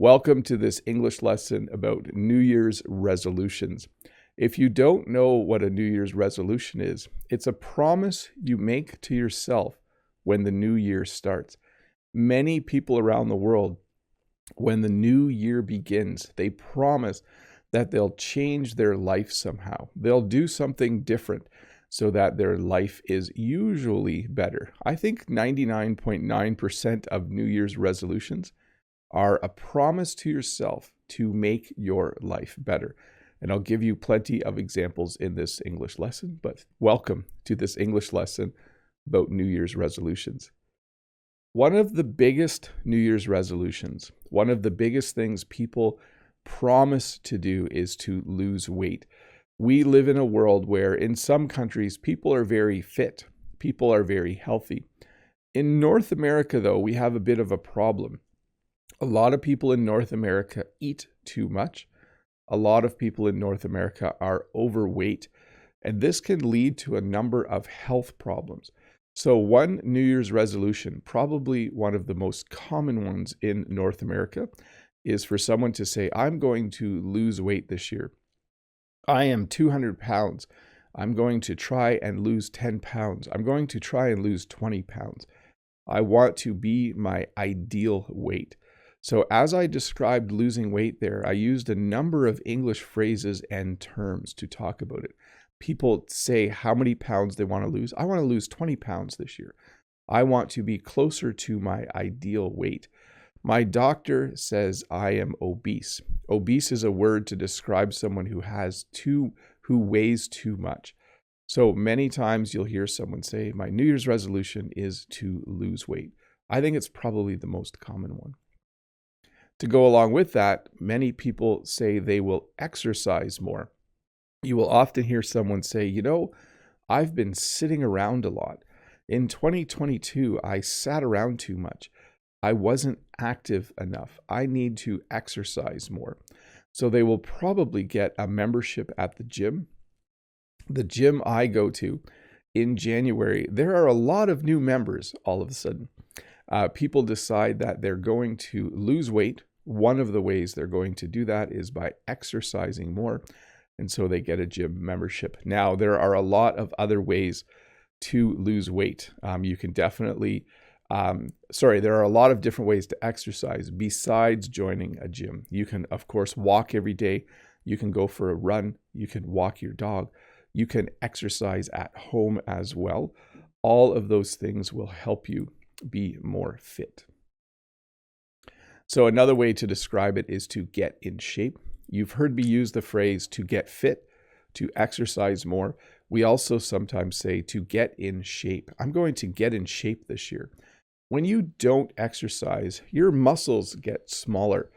Welcome to this English lesson about New Year's resolutions. If you don't know what a New Year's resolution is, it's a promise you make to yourself when the new year starts. Many people around the world, when the new year begins, they promise that they'll change their life somehow. They'll do something different so that their life is usually better. I think 99.9% of New Year's resolutions are a promise to yourself to make your life better. And I'll give you plenty of examples in this English lesson, but welcome to this English lesson about New Year's resolutions. One of the biggest New Year's resolutions, one of the biggest things people promise to do is to lose weight. We live in a world where in some countries, people are very fit. People are very healthy. In North America, though, we have a bit of a problem. A lot of people in North America eat too much. A lot of people in North America are overweight, and this can lead to a number of health problems. So one New Year's resolution, probably one of the most common ones in North America, is for someone to say, I'm going to lose weight this year. I am 200 pounds. I'm going to try and lose 10 pounds. I'm going to try and lose 20 pounds. I want to be my ideal weight. So as I described losing weight there, I used a number of English phrases and terms to talk about it. People say how many pounds they want to lose. I want to lose 20 pounds this year. I want to be closer to my ideal weight. My doctor says I am obese. Obese is a word to describe someone who weighs too much. So many times you'll hear someone say, my New Year's resolution is to lose weight. I think it's probably the most common one. To go along with that, many people say they will exercise more. You will often hear someone say, I've been sitting around a lot. In 2022, I sat around too much. I wasn't active enough. I need to exercise more. So they will probably get a membership at the gym. The gym I go to in January, there are a lot of new members all of a sudden. People decide that they're going to lose weight. One of the ways they're going to do that is by exercising more. And so they get a gym membership. Now, there are a lot of other ways to lose weight. You can definitely, there are a lot of different ways to exercise besides joining a gym. You can, of course, walk every day. You can go for a run. You can walk your dog. You can exercise at home as well. All of those things will help you be more fit. So another way to describe it is to get in shape. You've heard me use the phrase to get fit, to exercise more. We also sometimes say to get in shape. I'm going to get in shape this year. When you don't exercise, your muscles get smaller.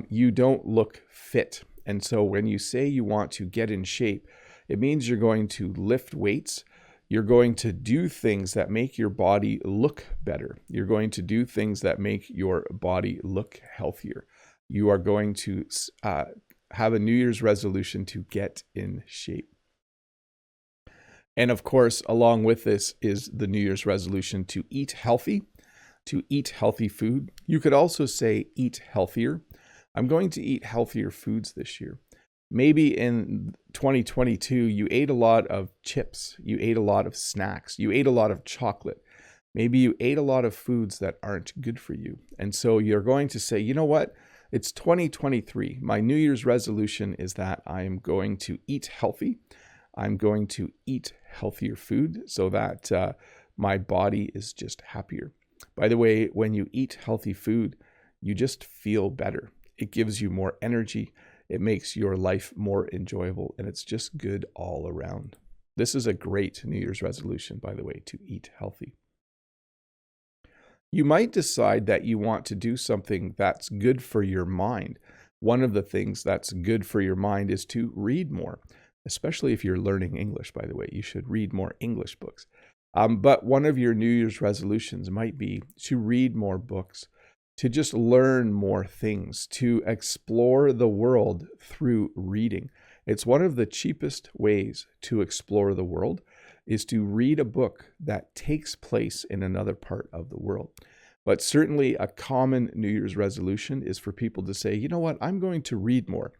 You don't look fit. And so when you say you want to get in shape, it means you're going to lift weights. You're going to do things that make your body look better. You're going to do things that make your body look healthier. You are going to have a New Year's resolution to get in shape. And of course, along with this is the New Year's resolution to eat healthy food. You could also say eat healthier. I'm going to eat healthier foods this year. Maybe in 2022, you ate a lot of chips, you ate a lot of snacks, you ate a lot of chocolate. Maybe you ate a lot of foods that aren't good for you. And so you're going to say, you know what? It's 2023. My New Year's resolution is that I am going to eat healthy. I'm going to eat healthier food so that my body is just happier. By the way, when you eat healthy food, you just feel better. It gives you more energy. It makes your life more enjoyable, and it's just good all around. This is a great New Year's resolution, by the way, to eat healthy. You might decide that you want to do something that's good for your mind. One of the things that's good for your mind is to read more, especially if you're learning English, by the way. You should read more English books. But one of your New Year's resolutions might be to read more books, to just learn more things, to explore the world through reading. It's one of the cheapest ways to explore the world is to read a book that takes place in another part of the world. But certainly a common New Year's resolution is for people to say, you know what, I'm going to read more.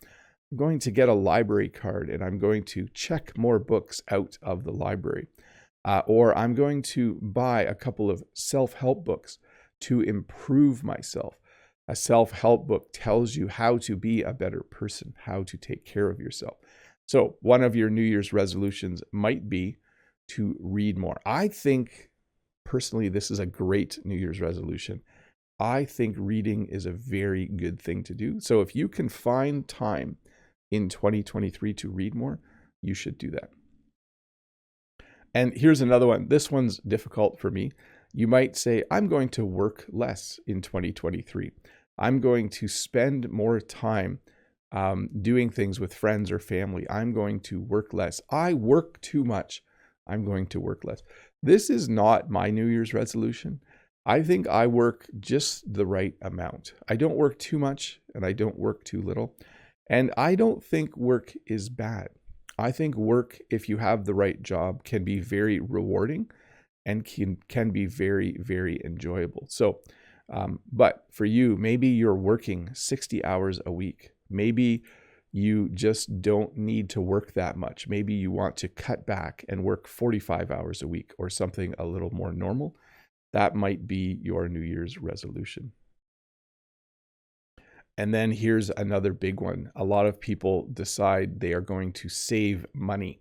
I'm going to get a library card and I'm going to check more books out of the library. Or I'm going to buy a couple of self-help books to improve myself. A self-help book tells you how to be a better person, how to take care of yourself. So one of your New Year's resolutions might be to read more. I think personally, this is a great New Year's resolution. I think reading is a very good thing to do. So if you can find time in 2023 to read more, you should do that. And here's another one. This one's difficult for me. You might say, I'm going to work less in 2023. I'm going to spend more time doing things with friends or family. I'm going to work less. I work too much. I'm going to work less. This is not my New Year's resolution. I think I work just the right amount. I don't work too much and I don't work too little. And I don't think work is bad. I think work, if you have the right job, can be very rewarding and can be very, very enjoyable. So, but for you, maybe you're working 60 hours a week. Maybe you just don't need to work that much. Maybe you want to cut back and work 45 hours a week or something a little more normal. That might be your New Year's resolution. And then here's another big one. A lot of people decide they are going to save money.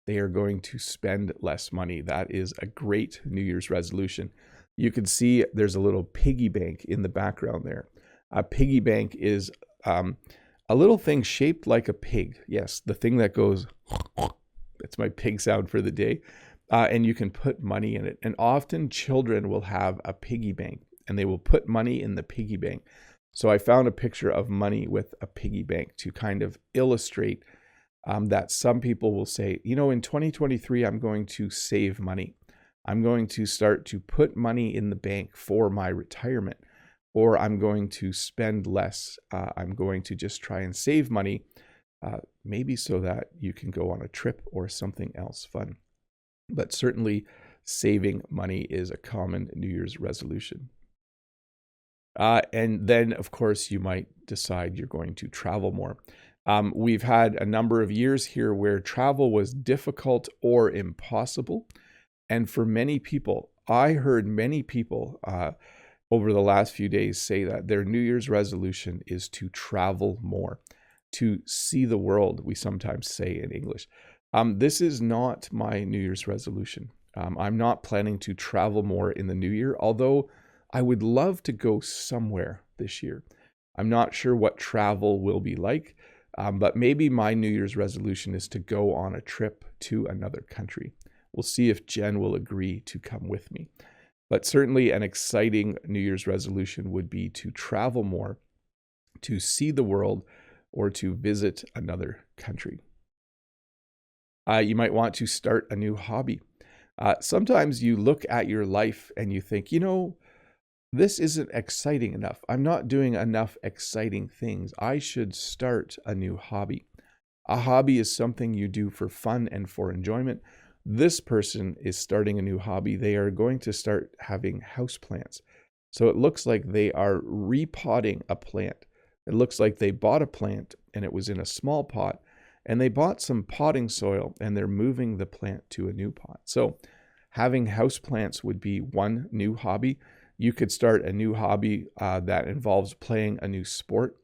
They are going to spend less money. That is a great New Year's resolution. You can see there's a little piggy bank in the background there. A piggy bank is a little thing shaped like a pig. Yes, the thing that goes, that's my pig sound for the day. And you can put money in it. And often children will have a piggy bank and they will put money in the piggy bank. So I found a picture of money with a piggy bank to kind of illustrate that some people will say, you know, in 2023, I'm going to save money. I'm going to start to put money in the bank for my retirement, or I'm going to spend less. I'm going to just try and save money, maybe so that you can go on a trip or something else fun. But certainly saving money is a common New Year's resolution. And then, of course, you might decide you're going to travel more. We've had a number of years here where travel was difficult or impossible. And for many people, I heard many people over the last few days say that their New Year's resolution is to travel more, to see the world, we sometimes say in English. This is not my New Year's resolution. I'm not planning to travel more in the new year, although I would love to go somewhere this year. I'm not sure what travel will be like, but maybe my New Year's resolution is to go on a trip to another country. We'll see if Jen will agree to come with me. But certainly an exciting New Year's resolution would be to travel more, to see the world, or to visit another country. You might want to start a new hobby. Sometimes you look at your life and you think, you know, this isn't exciting enough. I'm not doing enough exciting things. I should start a new hobby. A hobby is something you do for fun and for enjoyment. This person is starting a new hobby. They are going to start having houseplants. So it looks like they are repotting a plant. It looks like they bought a plant and it was in a small pot, and they bought some potting soil and they're moving the plant to a new pot. So having houseplants would be one new hobby. You could start a new hobby that involves playing a new sport.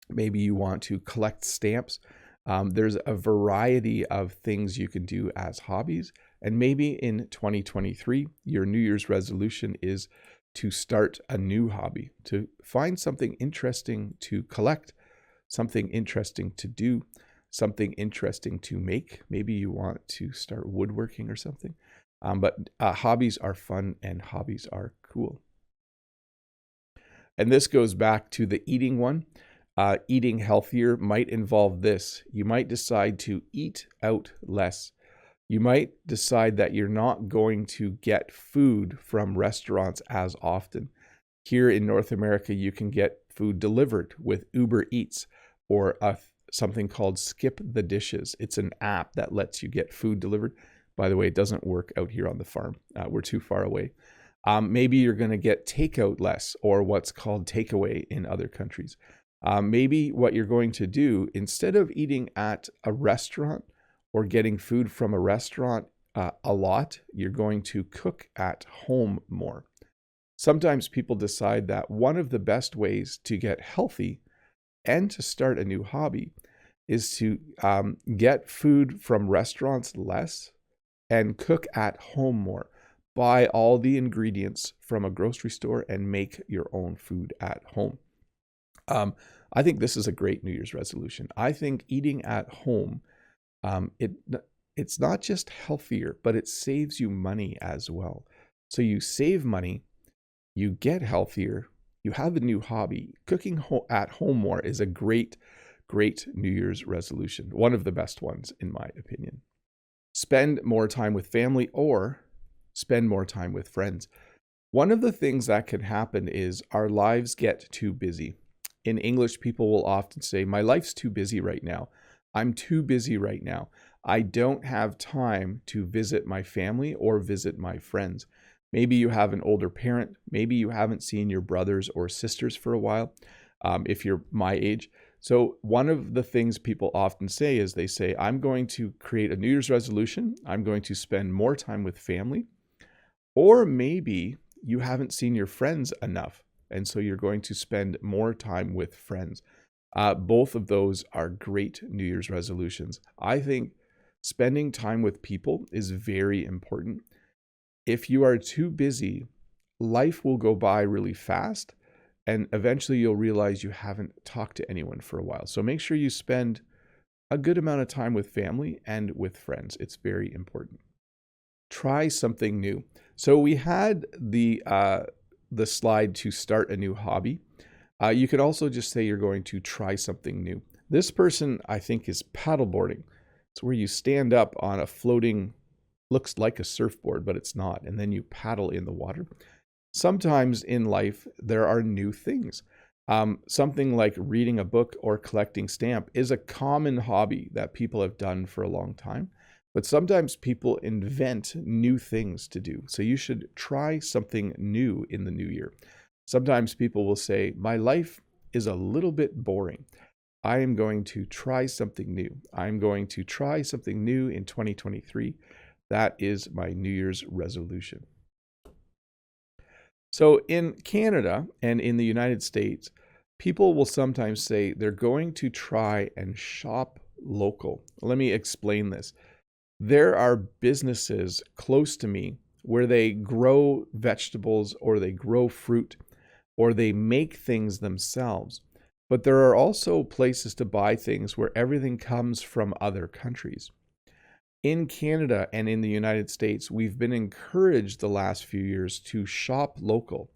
Maybe you want to collect stamps. There's a variety of things you can do as hobbies. And maybe in 2023, your New Year's resolution is to start a new hobby, to find something interesting to collect, something interesting to do, something interesting to make. Maybe you want to start woodworking or something. But hobbies are fun and hobbies are cool. And this goes back to the eating one. Eating healthier might involve this. You might decide to eat out less. You might decide that you're not going to get food from restaurants as often. Here in North America, you can get food delivered with Uber Eats or something called Skip the Dishes. It's an app that lets you get food delivered. By the way, it doesn't work out here on the farm. We're too far away. Maybe you're going to get takeout less, or what's called takeaway in other countries. Maybe what you're going to do, instead of eating at a restaurant or getting food from a restaurant a lot, you're going to cook at home more. Sometimes people decide that one of the best ways to get healthy and to start a new hobby is to get food from restaurants less and cook at home more. Buy all the ingredients from a grocery store and make your own food at home. I think this is a great New Year's resolution. I think eating at home, it's not just healthier, but it saves you money as well. So you save money, you get healthier, you have a new hobby. Cooking at home more is a great New Year's resolution. One of the best ones, in my opinion. Spend more time with family or spend more time with friends. One of the things that can happen is our lives get too busy. In English, people will often say, my life's too busy right now. I'm too busy right now. I don't have time to visit my family or visit my friends. Maybe you have an older parent. Maybe you haven't seen your brothers or sisters for a while, if you're my age. So one of the things people often say is they say, I'm going to create a New Year's resolution. I'm going to spend more time with family. Or maybe you haven't seen your friends enough, and so you're going to spend more time with friends. Both of those are great New Year's resolutions. I think spending time with people is very important. If you are too busy, life will go by really fast, and eventually you'll realize you haven't talked to anyone for a while. So make sure you spend a good amount of time with family and with friends. It's very important. Try something new. So we had the slide to start a new hobby. You could also just say you're going to try something new. This person, I think, is paddleboarding. It's where you stand up on a floating, looks like a surfboard, but it's not, and then you paddle in the water. Sometimes in life, there are new things. Something like reading a book or collecting stamp is a common hobby that people have done for a long time. But sometimes people invent new things to do. So you should try something new in the new year. Sometimes people will say, my life is a little bit boring. I am going to try something new. I'm going to try something new in 2023. That is my New Year's resolution. So in Canada and in the United States, people will sometimes say they're going to try and shop local. Let me explain this. There are businesses close to me where they grow vegetables or they grow fruit or they make things themselves. But there are also places to buy things where everything comes from other countries. In Canada and in the United States, we've been encouraged the last few years to shop local.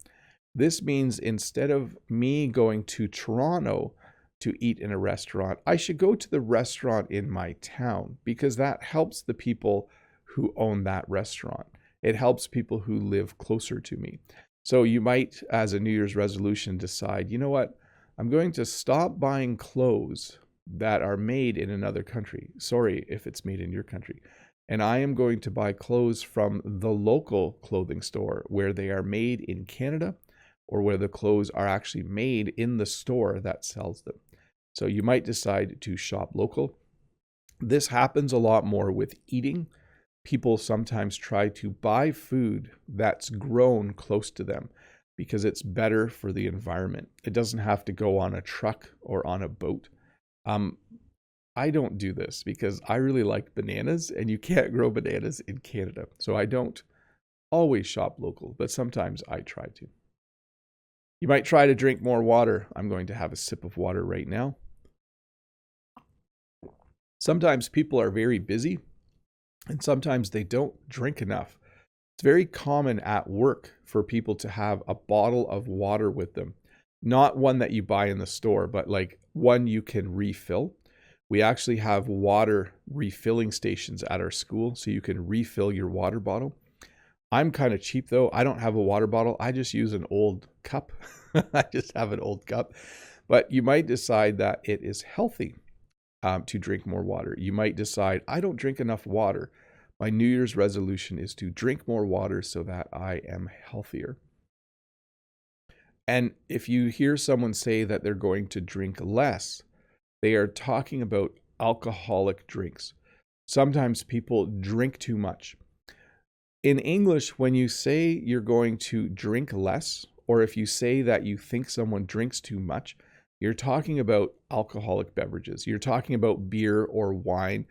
This means instead of me going to Toronto to eat in a restaurant, I should go to the restaurant in my town because that helps the people who own that restaurant. It helps people who live closer to me. So you might, as a New Year's resolution, decide, you know what, I'm going to stop buying clothes that are made in another country. Sorry if it's made in your country. And I am going to buy clothes from the local clothing store where they are made in Canada or where the clothes are actually made in the store that sells them. So you might decide to shop local. This happens a lot more with eating. People sometimes try to buy food that's grown close to them because it's better for the environment. It doesn't have to go on a truck or on a boat. I don't do this because I really like bananas and you can't grow bananas in Canada. So I don't always shop local, but sometimes I try to. You might try to drink more water. I'm going to have a sip of water right now. Sometimes people are very busy and sometimes they don't drink enough. It's very common at work for people to have a bottle of water with them. Not one that you buy in the store, but like one you can refill. We actually have water refilling stations at our school, so you can refill your water bottle. I'm kind of cheap though. I don't have a water bottle. I just use an old cup. I just have an old cup. But you might decide that it is healthy to drink more water. You might decide, I don't drink enough water, My New Year's resolution is to drink more water so that I am healthier. And if you hear someone say that they're going to drink less, they are talking about alcoholic drinks. Sometimes people drink too much. In English, when you say you're going to drink less, or if you say that you think someone drinks too much, you're talking about alcoholic beverages. You're talking about beer or wine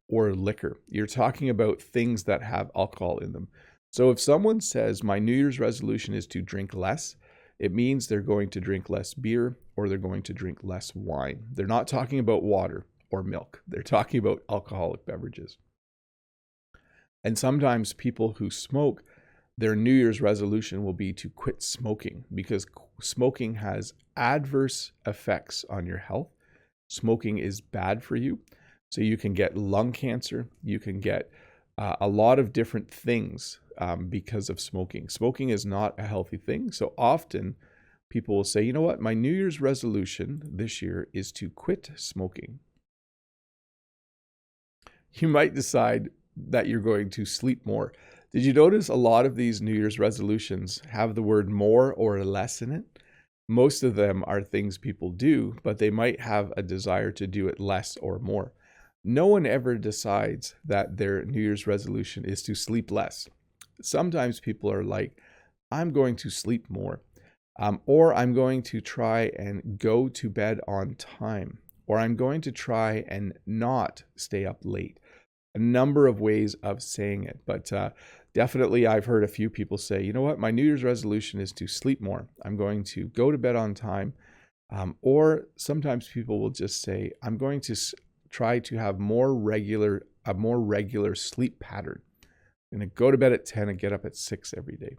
or liquor. You're talking about things that have alcohol in them. So if someone says, my New Year's resolution is to drink less, it means they're going to drink less beer or they're going to drink less wine. They're not talking about water or milk. They're talking about alcoholic beverages. And sometimes people who smoke, their New Year's resolution will be to quit smoking because smoking has adverse effects on your health. Smoking is bad for you. So you can get lung cancer. You can get a lot of different things because of smoking. Smoking is not a healthy thing. So often people will say, you know what, my New Year's resolution this year is to quit smoking. You might decide that you're going to sleep more. Did you notice a lot of these New Year's resolutions have the word more or less in it? Most of them are things people do, but they might have a desire to do it less or more. No one ever decides that their New Year's resolution is to sleep less. Sometimes people are like, I'm going to sleep more, or I'm going to try and go to bed on time, or I'm going to try and not stay up late. A number of ways of saying it, but definitely I've heard a few people say, you know what, my New Year's resolution is to sleep more. I'm going to go to bed on time. Or sometimes people will just say, I'm going to try to have a more regular sleep pattern. I'm going to go to bed at 10 and get up at 6 every day.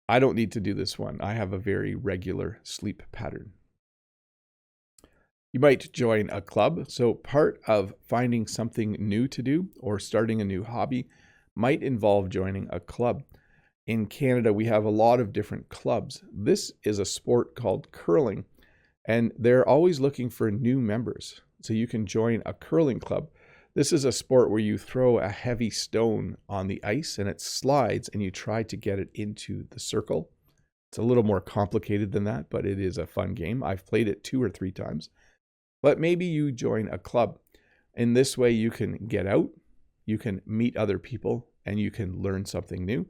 I don't need to do this one. I have a very regular sleep pattern. You might join a club. So part of finding something new to do or starting a new hobby might involve joining a club. In Canada, we have a lot of different clubs. This is a sport called curling, and they're always looking for new members. So you can join a curling club. This is a sport where you throw a heavy stone on the ice and it slides and you try to get it into the circle. It's a little more complicated than that, but it is a fun game. I've played it 2 or 3 times. But maybe you join a club. In this way, you can get out, you can meet other people, and you can learn something new.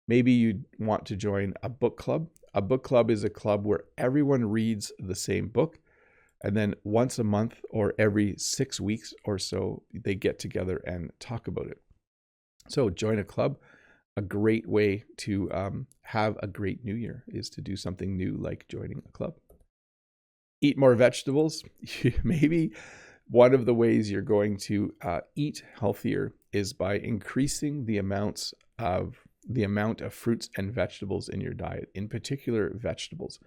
Maybe you want to join a book club. A book club is a club where everyone reads the same book, and then once a month or every 6 weeks or so, they get together and talk about it. So join a club. A great way to have a great new year is to do something new like joining a club. Eat more vegetables. Maybe one of the ways you're going to eat healthier is by increasing the amount of fruits and vegetables in your diet, in particular vegetables.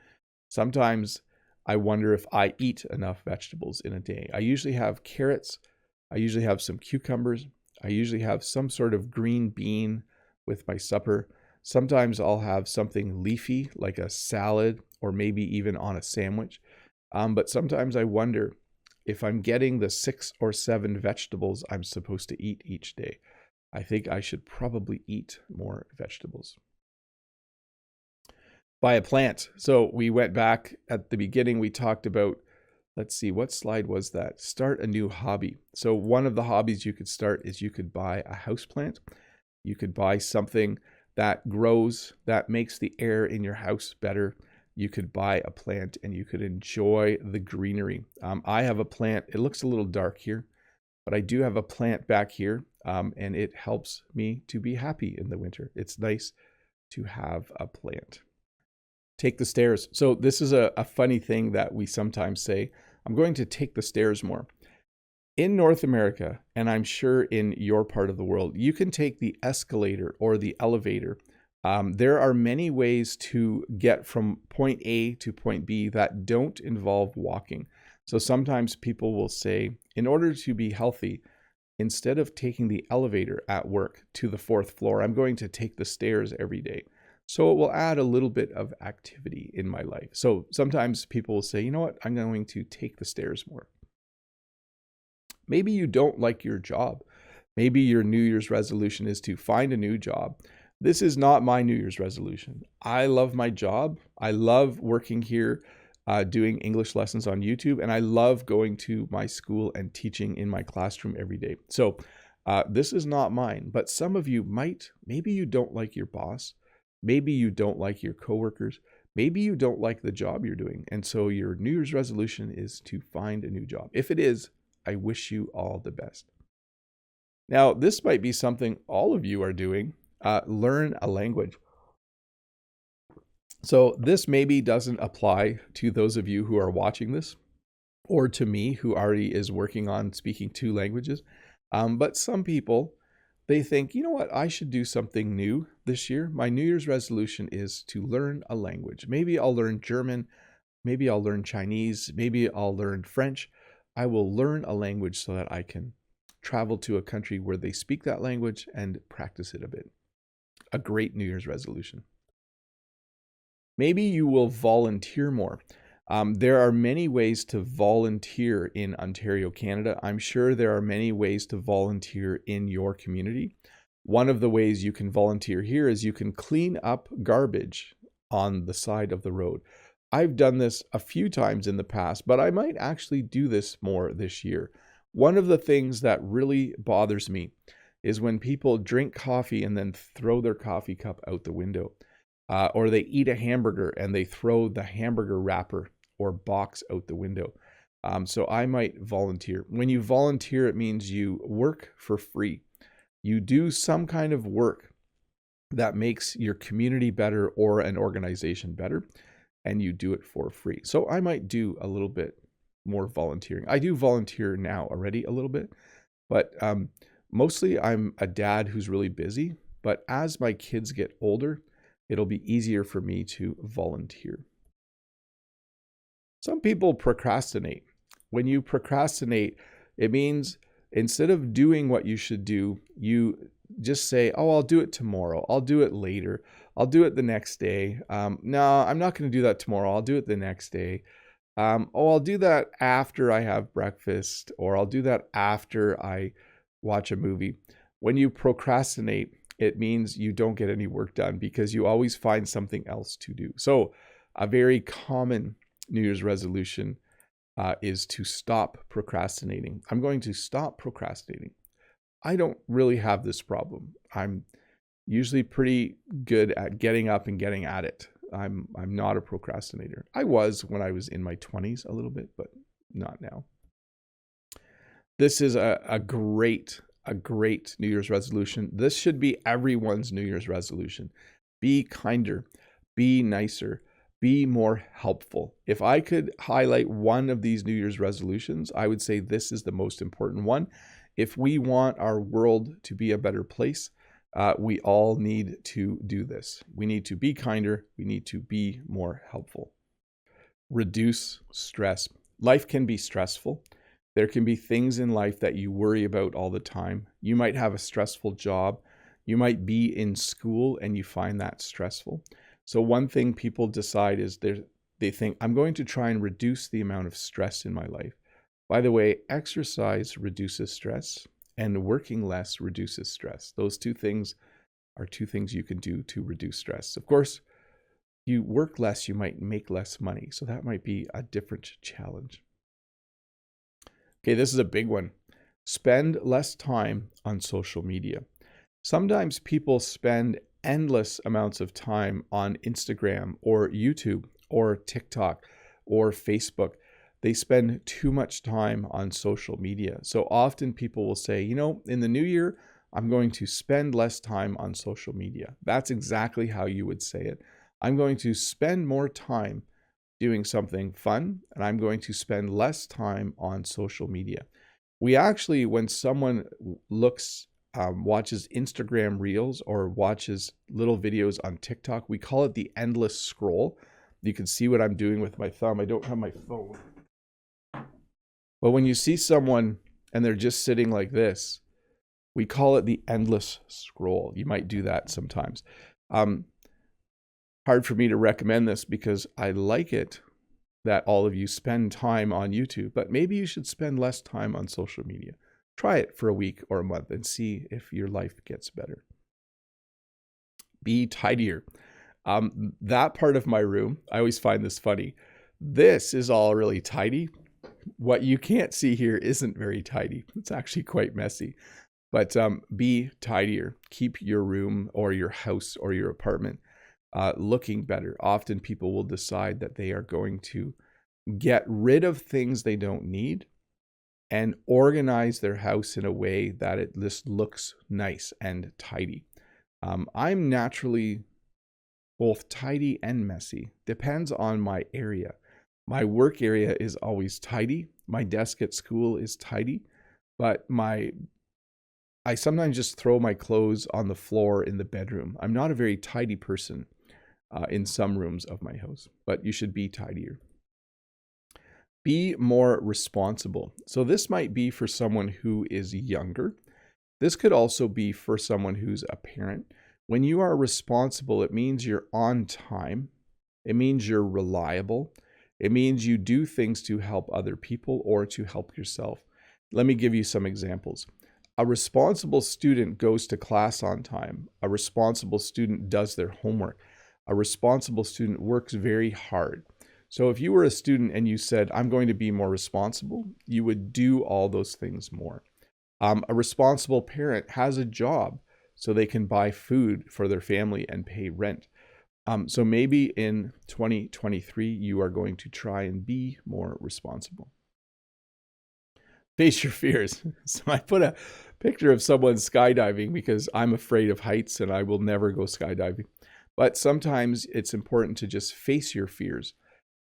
Sometimes I wonder if I eat enough vegetables in a day. I usually have carrots. I usually have some cucumbers. I usually have some sort of green bean with my supper. Sometimes I'll have something leafy like a salad or maybe even on a sandwich. But sometimes I wonder if I'm getting the 6 or 7 vegetables I'm supposed to eat each day. I think I should probably eat more vegetables. Buy a plant. So we went back at the beginning. We talked about, let's see, what slide was that? Start a new hobby. So one of the hobbies you could start is you could buy a houseplant. You could buy something that grows, that makes the air in your house better. You could buy a plant and you could enjoy the greenery. I have a plant. It looks a little dark here, but I do have a plant back here, and it helps me to be happy in the winter. It's nice to have a plant. Take the stairs. So this is a funny thing that we sometimes say, I'm going to take the stairs more. In North America, and I'm sure in your part of the world, you can take the escalator or the elevator. There are many ways to get from point A to point B that don't involve walking. So sometimes people will say, in order to be healthy, instead of taking the elevator at work to the 4th floor, I'm going to take the stairs every day. So it will add a little bit of activity in my life. So sometimes people will say, you know what, I'm going to take the stairs more. Maybe you don't like your job. Maybe your New Year's resolution is to find a new job. This is not my New Year's resolution. I love my job. I love working here, doing English lessons on YouTube, and I love going to my school and teaching in my classroom every day. So this is not mine, but some of you maybe you don't like your boss. Maybe you don't like your coworkers. Maybe you don't like the job you're doing. And so your New Year's resolution is to find a new job. If it is, I wish you all the best. Now, this might be something all of you are doing. Learn a language. So this maybe doesn't apply to those of you who are watching this, or to me who already is working on speaking 2 languages. But some people, they think, you know what, I should do something new this year. My New Year's resolution is to learn a language. Maybe I'll learn German. Maybe I'll learn Chinese. Maybe I'll learn French. I will learn a language so that I can travel to a country where they speak that language and practice it a bit. A great New Year's resolution. Maybe you will volunteer more. There are many ways to volunteer in Ontario, Canada. I'm sure there are many ways to volunteer in your community. One of the ways you can volunteer here is you can clean up garbage on the side of the road. I've done this a few times in the past, but I might actually do this more this year. One of the things that really bothers me is when people drink coffee and then throw their coffee cup out the window. Or they eat a hamburger and they throw the hamburger wrapper or box out the window. So I might volunteer. When you volunteer, it means you work for free. You do some kind of work that makes your community better or an organization better, and you do it for free. So I might do a little bit more volunteering. I do volunteer now already a little bit, but mostly I'm a dad who's really busy. But as my kids get older, it'll be easier for me to volunteer. Some people procrastinate. When you procrastinate, it means instead of doing what you should do, you just say, oh, I'll do it tomorrow. I'll do it later. I'll do it the next day. No, I'm not going to do that tomorrow. I'll do it the next day. I'll do that after I have breakfast, or I'll do that after I watch a movie. When you procrastinate, it means you don't get any work done because you always find something else to do. So a very common New Year's resolution is to stop procrastinating. I'm going to stop procrastinating. I don't really have this problem. I'm usually pretty good at getting up and getting at it. I'm not a procrastinator. I was when I was in my 20s a little bit, but not now. This is a great New Year's resolution. This should be everyone's New Year's resolution. Be kinder, be nicer, be more helpful. If I could highlight one of these New Year's resolutions, I would say this is the most important one. If we want our world to be a better place, we all need to do this. We need to be kinder. We need to be more helpful. Reduce stress. Life can be stressful. There can be things in life that you worry about all the time. You might have a stressful job. You might be in school and you find that stressful. So one thing people decide is they think, I'm going to try and reduce the amount of stress in my life. By the way, exercise reduces stress and working less reduces stress. Those two things are two things you can do to reduce stress. Of course, you work less, you might make less money. So that might be a different challenge. Okay, this is a big one. Spend less time on social media. Sometimes people spend endless amounts of time on Instagram or YouTube or TikTok or Facebook. They spend too much time on social media. So often people will say, in the new year, I'm going to spend less time on social media. That's exactly how you would say it. I'm going to spend more time doing something fun, and I'm going to spend less time on social media. We actually, when someone watches Instagram Reels or watches little videos on TikTok, we call it the endless scroll. You can see what I'm doing with my thumb. I don't have my phone. But when you see someone and they're just sitting like this, we call it the endless scroll. You might do that sometimes. Hard for me to recommend this because I like it that all of you spend time on YouTube, but maybe you should spend less time on social media. Try it for a week or a month and see if your life gets better. Be tidier. That part of my room, I always find this funny. This is all really tidy. What you can't see here isn't very tidy. It's actually quite messy. But be tidier. Keep your room or your house or your apartment looking better. Often people will decide that they are going to get rid of things they don't need and organize their house in a way that it just looks nice and tidy. I'm naturally both tidy and messy. Depends on my area. My work area is always tidy. My desk at school is tidy, but I sometimes just throw my clothes on the floor in the bedroom. I'm not a very tidy person in some rooms of my house, but you should be tidier. Be more responsible. So this might be for someone who is younger. This could also be for someone who's a parent. When you are responsible, it means you're on time. It means you're reliable. It means you do things to help other people or to help yourself. Let me give you some examples. A responsible student goes to class on time. A responsible student does their homework. A responsible student works very hard. So if you were a student and you said, I'm going to be more responsible, you would do all those things more. A responsible parent has a job so they can buy food for their family and pay rent. So maybe in 2023, you are going to try and be more responsible. Face your fears. So I put a picture of someone skydiving because I'm afraid of heights and I will never go skydiving. But sometimes it's important to just face your fears.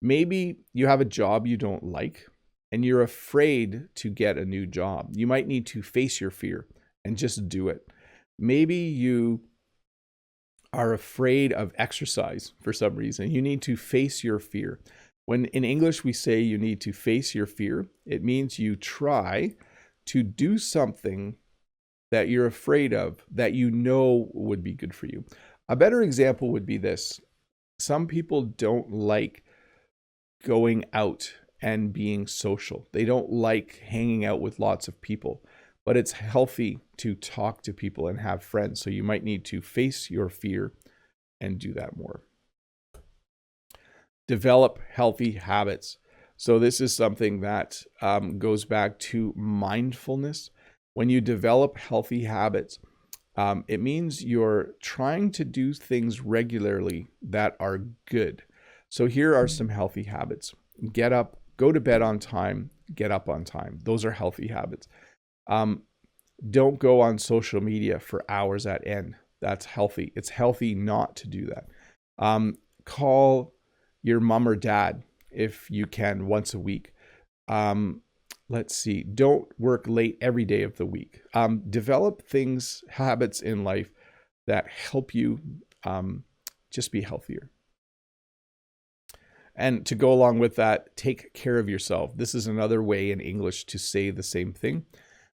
Maybe you have a job you don't like and you're afraid to get a new job. You might need to face your fear and just do it. Maybe you are afraid of exercise for some reason. You need to face your fear. When in English we say you need to face your fear, it means you try to do something that you're afraid of that you know would be good for you. A better example would be this. Some people don't like going out and being social. They don't like hanging out with lots of people, but it's healthy to talk to people and have friends. So you might need to face your fear and do that more. Develop healthy habits. So this is something that goes back to mindfulness. When you develop healthy habits, it means you're trying to do things regularly that are good. So here are some healthy habits. Get up, go to bed on time, get up on time. Those are healthy habits. Don't go on social media for hours at end. That's healthy. It's healthy not to do that. Call your mom or dad if you can once a week. Let's see. Don't work late every day of the week. Develop habits in life that help you just be healthier. And to go along with that, take care of yourself. This is another way in English to say the same thing.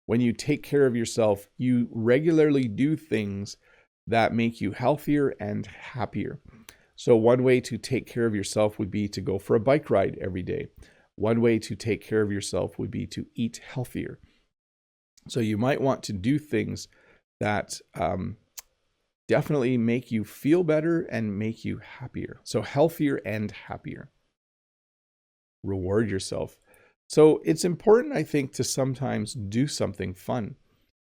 When you take care of yourself, you regularly do things that make you healthier and happier. So one way to take care of yourself would be to go for a bike ride every day. One way to take care of yourself would be to eat healthier. So you might want to do things that definitely make you feel better and make you happier. So healthier and happier. Reward yourself. So it's important, I think, to sometimes do something fun.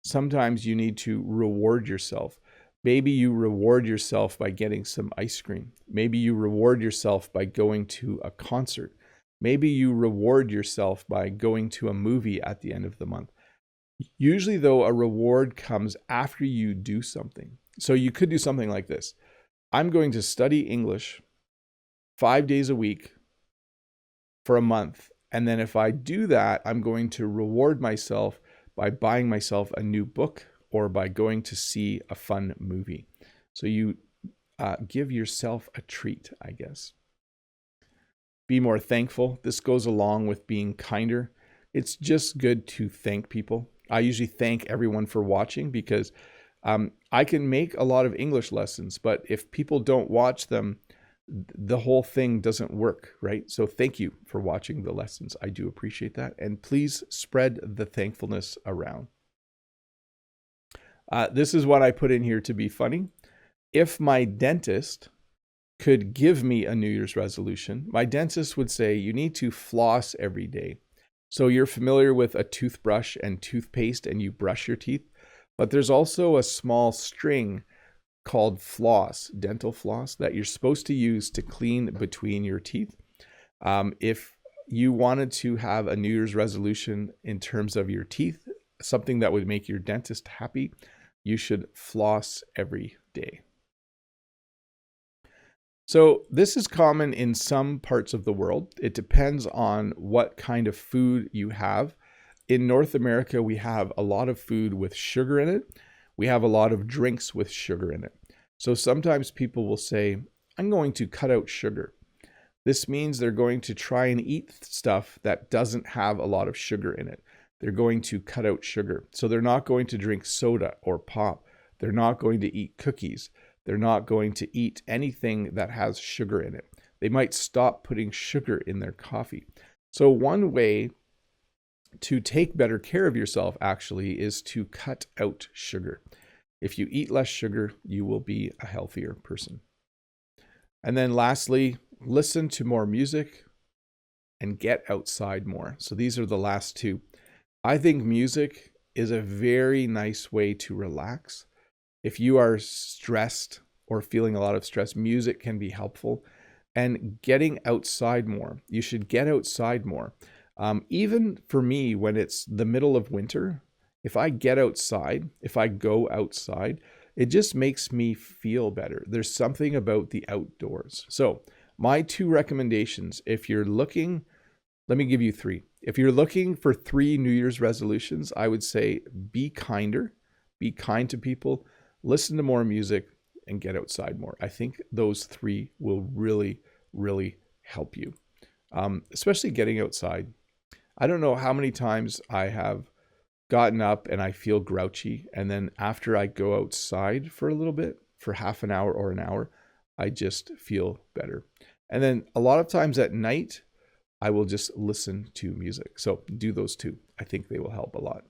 Sometimes you need to reward yourself. Maybe you reward yourself by getting some ice cream. Maybe you reward yourself by going to a concert. Maybe you reward yourself by going to a movie at the end of the month. Usually, though, a reward comes after you do something. So you could do something like this. I'm going to study English 5 days a week for a month. And then if I do that, I'm going to reward myself by buying myself a new book or by going to see a fun movie. So you give yourself a treat, I guess. Be more thankful. This goes along with being kinder. It's just good to thank people. I usually thank everyone for watching because I can make a lot of English lessons, but if people don't watch them, the whole thing doesn't work, right? So thank you for watching the lessons. I do appreciate that. And please spread the thankfulness around. This is what I put in here to be funny. If my dentist could give me a New Year's resolution, my dentist would say, you need to floss every day. So you're familiar with a toothbrush and toothpaste and you brush your teeth, but there's also a small string called floss, dental floss, that you're supposed to use to clean between your teeth. If you wanted to have a New Year's resolution in terms of your teeth, something that would make your dentist happy, you should floss every day. So this is common in some parts of the world. It depends on what kind of food you have. In North America, we have a lot of food with sugar in it. We have a lot of drinks with sugar in it. So sometimes people will say, I'm going to cut out sugar. This means they're going to try and eat stuff that doesn't have a lot of sugar in it. They're going to cut out sugar. So they're not going to drink soda or pop. They're not going to eat cookies. They're not going to eat anything that has sugar in it. They might stop putting sugar in their coffee. So one way to take better care of yourself actually is to cut out sugar. If you eat less sugar, you will be a healthier person. And then lastly, listen to more music and get outside more. So these are the last two. I think music is a very nice way to relax. If you are stressed or feeling a lot of stress, music can be helpful. And getting outside more. You should get outside more. Even for me, when it's the middle of winter, if I get outside, if I go outside, it just makes me feel better. There's something about the outdoors. So my 2 recommendations, if you're looking, let me give you 3. If you're looking for 3 New Year's resolutions, I would say be kinder, be kind to people, listen to more music, and get outside more. I think those 3 will really, really help you, especially getting outside. I don't know how many times I have gotten up and I feel grouchy, and then after I go outside for a little bit, for half an hour or an hour, I just feel better. And then a lot of times at night, I will just listen to music. So do those 2. I think they will help a lot.